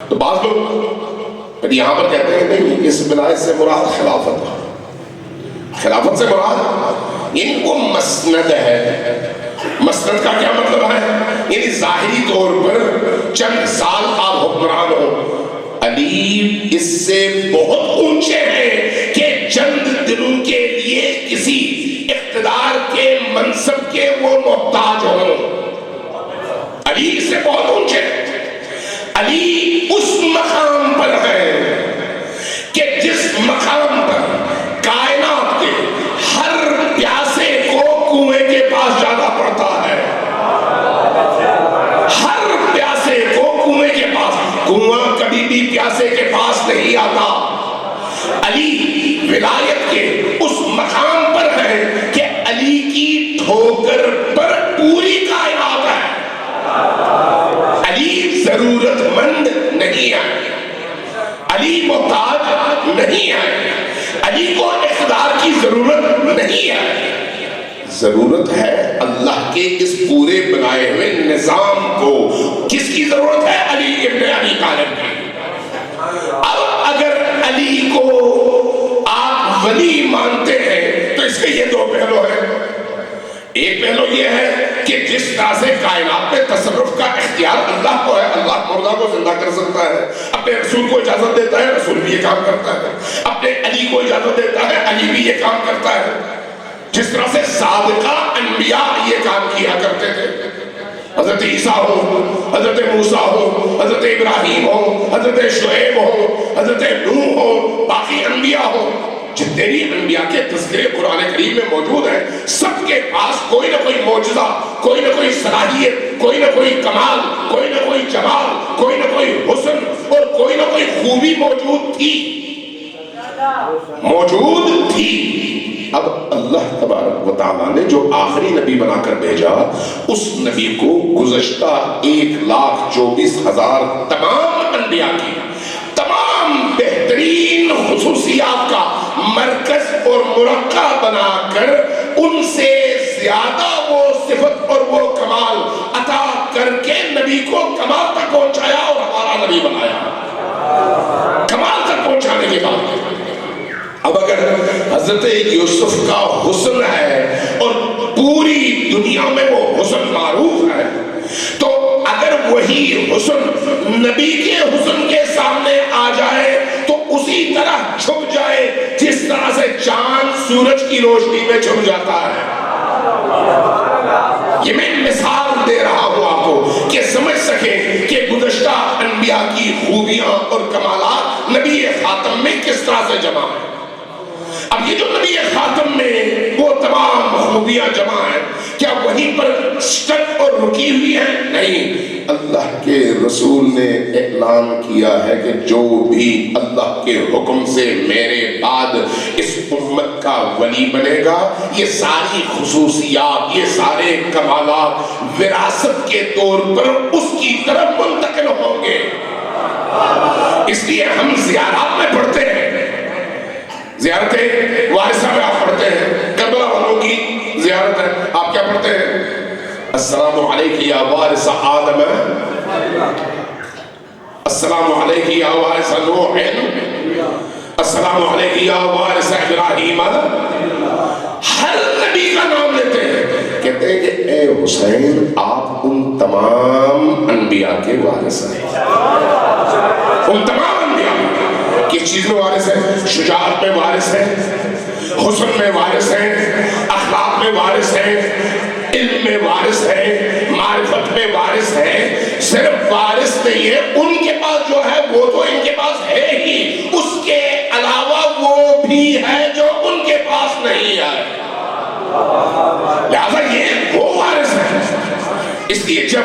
تو بعض لوگ پھر یہاں پر کہتے ہیں نہیں اس ولایت سے مراد خلافت سے مراد یعنی وہ مسند ہے. مسند کا کیا مطلب ہے؟ یعنی ظاہری طور پر چند سال آپ حکمران ہو. علی اس سے بہت اونچے ہیں کہ چند دنوں کے لیے کسی اقتدار کے منصب کے وہ محتاج ہوں. علی اس سے بہت اونچے. علی اس مقام پر ہے کہ جس مقام پر کائنات کے ہر پیاسے کو کنویں کے پاس جانا پڑتا ہے. ہر پیاسے کو کنویں کے پاس. کنواں کبھی بھی پیاسے کے پاس نہیں آتا. علی ولایت کے اس مقام پر ہے کہ علی کی ٹھوکر پر پوری کائنات ہے. علی ضرورت مند نہیں ہے. علی محتاج نہیں ہے. علی کو اقتدار کی ضرورت نہیں ہے. ضرورت ہے اللہ کے اس پورے بنائے ہوئے نظام کو. کس کی ضرورت ہے؟ علی ابن ابی طالب کی. اب اگر علی کو آپ ولی مانتے ہیں تو اس کے یہ دو پہلو ہیں. ایک پہلو یہ ہے کہ جس طرح سے کائنات میں تصرف کا اختیار اللہ کو ہے. اللہ مردہ کو زندہ کر سکتا ہے. اپنے رسول کو اجازت دیتا ہے, رسول بھی یہ کام کرتا ہے. اپنے علی کو اجازت دیتا ہے, علی بھی یہ کام کرتا ہے. جس طرح سے سابقہ انبیاء یہ کام کیا کرتے تھے. حضرت عیسیٰ ہو, حضرت موسیٰ ہو, حضرت ابراہیم ہو, حضرت شعیب ہو, حضرت نوح ہو, باقی انبیاء ہو, جتنے بھی انبیاء کے تذکرے قرآن کریم میں موجود ہیں, سب کے پاس کوئی نہ کوئی معجزہ, کوئی نہ کوئی صلاحیت, کوئی نہ کوئی کمال, کوئی نہ کوئی جمال, کوئی نہ کوئی حسن اور کوئی نہ کوئی خوبی موجود تھی. اب اللہ تبارک و تعالیٰ نے جو آخری نبی بنا کر بھیجا, اس نبی کو گزشتہ 1,24,000 تمام انبیاء کی تمام بہترین خصوصیات کا مرکز اور مرقع بنا کر ان سے زیادہ وہ صفت اور وہ کمال عطا کر کے نبی کو کمال تک پہنچایا اور ہمارا نبی بنایا. کمال تک پہنچانے کے بعد اب اگر حضرت یوسف کا حسن ہے اور پوری دنیا میں وہ حسن معروف ہے, تو اگر وہی حسن نبی کے حسن کے سامنے آ جائے تو اسی طرح چھپ جائے جس طرح سے چاند سورج کی روشنی میں چھپ جاتا ہے. یہ میں مثال دے رہا ہوں آپ کو کہ سمجھ سکیں کہ گزشتہ انبیاء کی خوبیاں اور کمالات نبی خاتم میں کس طرح سے جمع ہیں. اب یہ جو نبی خاتم میں وہ تمام خوبیاں جمع ہیں, کیا وہیں پر سٹک اور رکی ہوئی ہیں؟ نہیں. اللہ کے رسول نے اعلان کیا ہے کہ جو بھی اللہ کے حکم سے میرے بعد اس امت کا ولی بنے گا, یہ ساری خصوصیات, یہ سارے کمالات وراثت کے طور پر اس کی طرف منتقل ہوں گے. اس لیے ہم زیارات میں پڑھتے ہیں, زیارت وارثہ میں آپ پڑھتے ہیں, کربلا والوں کی زیارت ہے, آپ کیا پڑھتے ہیں؟ السلام علیکم یا وارث آدم, السلام علیکم یا وارث نوح, السلام علیکم یا وارث ابراہیم. ہر نبی کا نام لیتے ہیں, کہتے ہیں کہ اے حسین آپ ان تمام انبیاء کے وارث ہیں. ان تمام انبیاء کس چیز میں وارث ہیں؟ شجاعت میں وارث ہیں, حسن میں وارث ہیں, اخلاق میں وارث ہیں, علم میں وارث ہیں, معرفت میں وارث ہیں. صرف وارث نہیں ہے, ان کے پاس جو ہے وہ تو ان کے پاس ہے ہی, اس کے علاوہ وہ بھی ہے جو ان کے پاس نہیں ہے. لہذا یہ وہ وارث ہیں. اس لیے جب